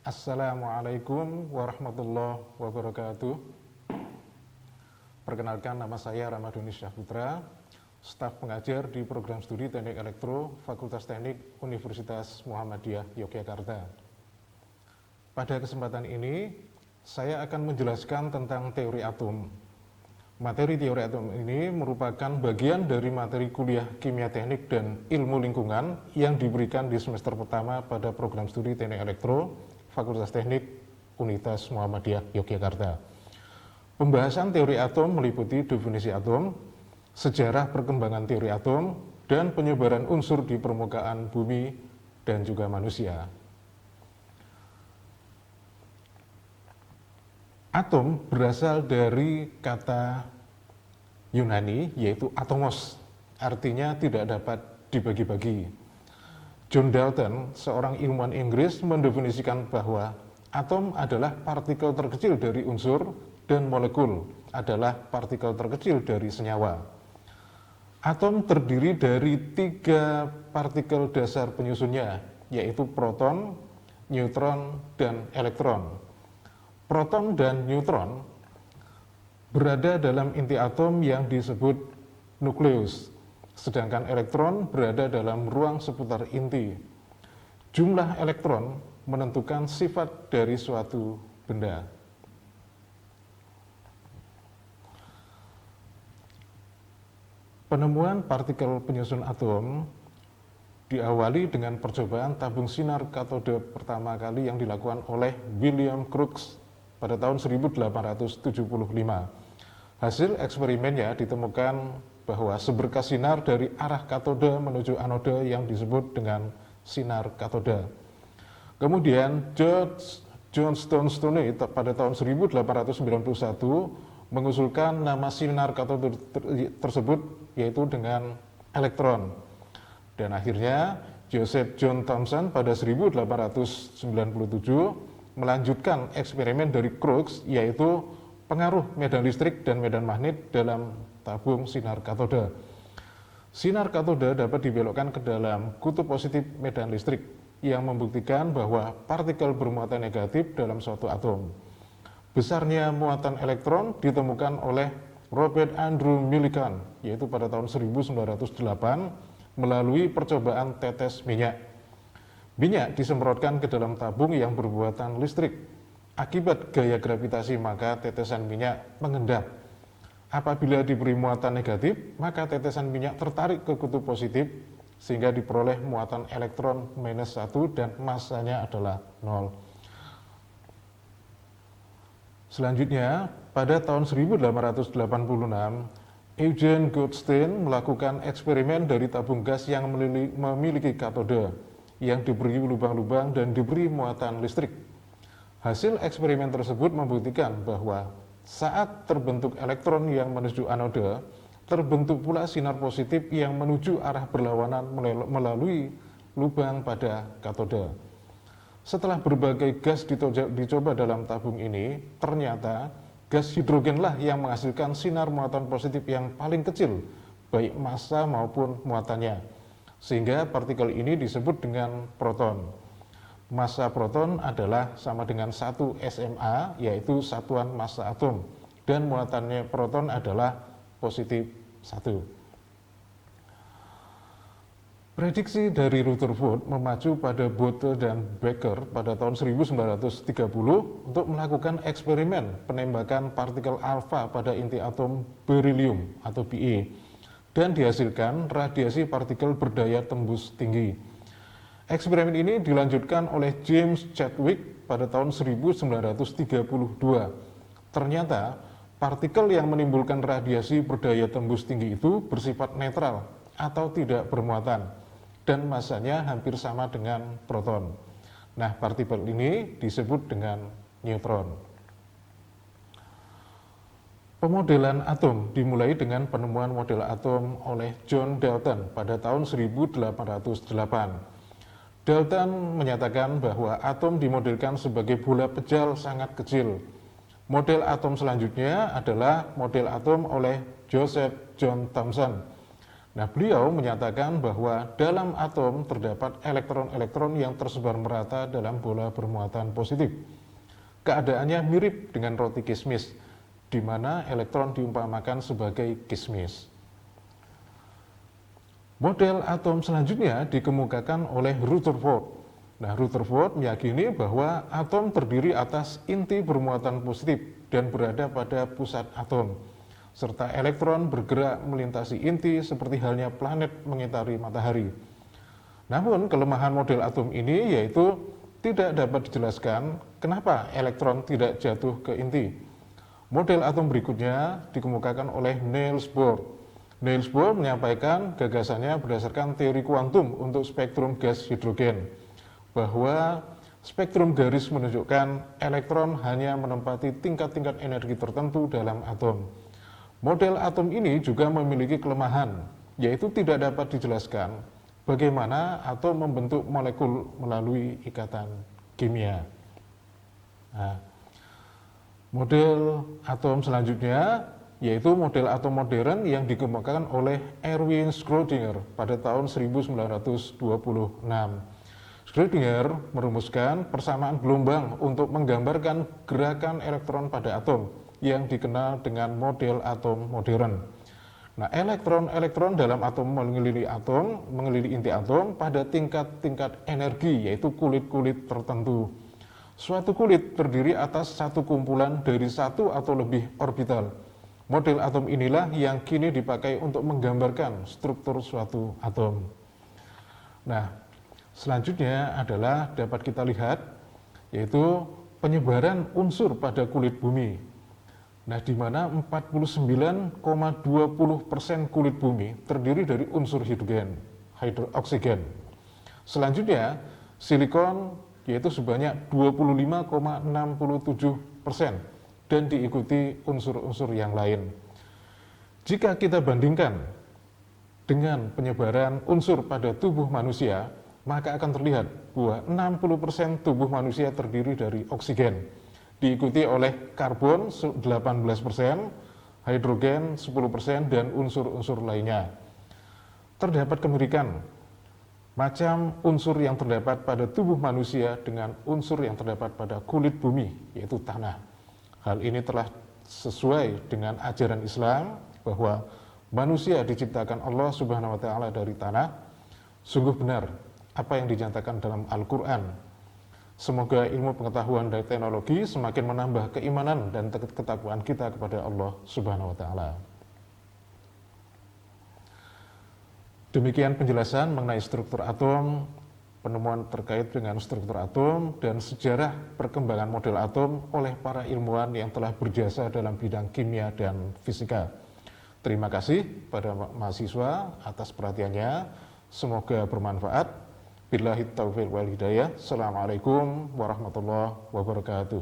Assalamualaikum warahmatullahi wabarakatuh. Perkenalkan, nama saya Ramadhani Syahputra, staf pengajar di program studi Teknik Elektro Fakultas Teknik Universitas Muhammadiyah Yogyakarta. Pada kesempatan ini, saya akan menjelaskan tentang teori atom. Materi teori atom ini merupakan bagian dari materi kuliah kimia teknik dan ilmu lingkungan yang diberikan di semester pertama pada program studi Teknik Elektro Fakultas Teknik Universitas Muhammadiyah Yogyakarta. Pembahasan teori atom meliputi definisi atom, sejarah perkembangan teori atom, dan penyebaran unsur di permukaan bumi dan juga manusia. Atom berasal dari kata Yunani yaitu atomos, artinya tidak dapat dibagi-bagi. John Dalton, seorang ilmuwan Inggris, mendefinisikan bahwa atom adalah partikel terkecil dari unsur dan molekul adalah partikel terkecil dari senyawa. Atom terdiri dari 3 partikel dasar penyusunnya, yaitu proton, neutron, dan elektron. Proton dan neutron berada dalam inti atom yang disebut nukleus, sedangkan elektron berada dalam ruang seputar inti. Jumlah elektron menentukan sifat dari suatu benda. Penemuan partikel penyusun atom diawali dengan percobaan tabung sinar katode pertama kali yang dilakukan oleh William Crookes pada tahun 1875. Hasil eksperimennya ditemukan bahwa seberkas sinar dari arah katode menuju anode yang disebut dengan sinar katode. Kemudian John Stoney pada tahun 1891 mengusulkan nama sinar katode tersebut yaitu dengan elektron. Dan akhirnya Joseph John Thomson pada 1897 melanjutkan eksperimen dari Crookes yaitu pengaruh medan listrik dan medan magnet dalam tabung sinar katode. Sinar katode dapat dibelokkan ke dalam kutub positif medan listrik yang membuktikan bahwa partikel bermuatan negatif dalam suatu atom. Besarnya muatan elektron ditemukan oleh Robert Andrew Millikan yaitu pada tahun 1908 melalui percobaan tetes minyak. Minyak disemprotkan ke dalam tabung yang bermuatan listrik. Akibat gaya gravitasi maka tetesan minyak mengendap. Apabila diberi muatan negatif, maka tetesan minyak tertarik ke kutub positif sehingga diperoleh muatan elektron minus 1 dan massanya adalah 0. Selanjutnya, pada tahun 1886, Eugen Goldstein melakukan eksperimen dari tabung gas yang memiliki katode yang diberi lubang-lubang dan diberi muatan listrik. Hasil eksperimen tersebut membuktikan bahwa saat terbentuk elektron yang menuju anode, terbentuk pula sinar positif yang menuju arah berlawanan melalui lubang pada katode. Setelah berbagai gas dicoba dalam tabung ini, ternyata gas hidrogenlah yang menghasilkan sinar muatan positif yang paling kecil, baik massa maupun muatannya. Sehingga partikel ini disebut dengan proton. Massa proton adalah sama dengan 1 SMA, yaitu satuan massa atom, dan muatannya proton adalah positif 1. Prediksi dari Rutherford memacu pada Bode dan Becker pada tahun 1930 untuk melakukan eksperimen penembakan partikel alfa pada inti atom berilium atau Be, dan dihasilkan radiasi partikel berdaya tembus tinggi. Eksperimen ini dilanjutkan oleh James Chadwick pada tahun 1932. Ternyata, partikel yang menimbulkan radiasi berdaya tembus tinggi itu bersifat netral atau tidak bermuatan, dan massanya hampir sama dengan proton. Nah, partikel ini disebut dengan neutron. Pemodelan atom dimulai dengan penemuan model atom oleh John Dalton pada tahun 1808. Dalton menyatakan bahwa atom dimodelkan sebagai bola pejal sangat kecil. Model atom selanjutnya adalah model atom oleh Joseph John Thomson. Nah, beliau menyatakan bahwa dalam atom terdapat elektron-elektron yang tersebar merata dalam bola bermuatan positif. Keadaannya mirip dengan roti kismis, di mana elektron diumpamakan sebagai kismis. Model atom selanjutnya dikemukakan oleh Rutherford. Nah, Rutherford meyakini bahwa atom terdiri atas inti bermuatan positif dan berada pada pusat atom, serta elektron bergerak melintasi inti seperti halnya planet mengitari matahari. Namun, kelemahan model atom ini yaitu tidak dapat dijelaskan kenapa elektron tidak jatuh ke inti. Model atom berikutnya dikemukakan oleh Niels Bohr. Niels Bohr menyampaikan gagasannya berdasarkan teori kuantum untuk spektrum gas hidrogen, bahwa spektrum garis menunjukkan elektron hanya menempati tingkat-tingkat energi tertentu dalam atom. Model atom ini juga memiliki kelemahan, yaitu tidak dapat dijelaskan bagaimana atom membentuk molekul melalui ikatan kimia. Nah, model atom selanjutnya yaitu model atom modern yang dikemukakan oleh Erwin Schrödinger pada tahun 1926. Schrödinger merumuskan persamaan gelombang untuk menggambarkan gerakan elektron pada atom yang dikenal dengan model atom modern. Nah, elektron-elektron dalam atom mengelilingi inti atom pada tingkat-tingkat energi, yaitu kulit-kulit tertentu. Suatu kulit terdiri atas satu kumpulan dari satu atau lebih orbital. Model atom inilah yang kini dipakai untuk menggambarkan struktur suatu atom. Nah, selanjutnya adalah dapat kita lihat, yaitu penyebaran unsur pada kulit bumi. Nah, di mana 49,20% kulit bumi terdiri dari unsur hidrogen, oksigen. Selanjutnya, silikon yaitu sebanyak 25,67% dan diikuti unsur-unsur yang lain. Jika kita bandingkan dengan penyebaran unsur pada tubuh manusia, maka akan terlihat bahwa 60% tubuh manusia terdiri dari oksigen, diikuti oleh karbon 18%, hidrogen 10%, dan unsur-unsur lainnya. Terdapat kemirikan macam unsur yang terdapat pada tubuh manusia dengan unsur yang terdapat pada kulit bumi, yaitu tanah. Hal ini telah sesuai dengan ajaran Islam bahwa manusia diciptakan Allah Subhanahu wa taala dari tanah. Sungguh benar apa yang dinyatakan dalam Al-Qur'an. Semoga ilmu pengetahuan dan teknologi semakin menambah keimanan dan ketakwaan kita kepada Allah Subhanahu wa taala. Demikian penjelasan mengenai struktur atom, penemuan terkait dengan struktur atom, dan sejarah perkembangan model atom oleh para ilmuwan yang telah berjasa dalam bidang kimia dan fisika. Terima kasih pada mahasiswa atas perhatiannya. Semoga bermanfaat. Billahi taufiq wal hidayah. Assalamualaikum warahmatullahi wabarakatuh.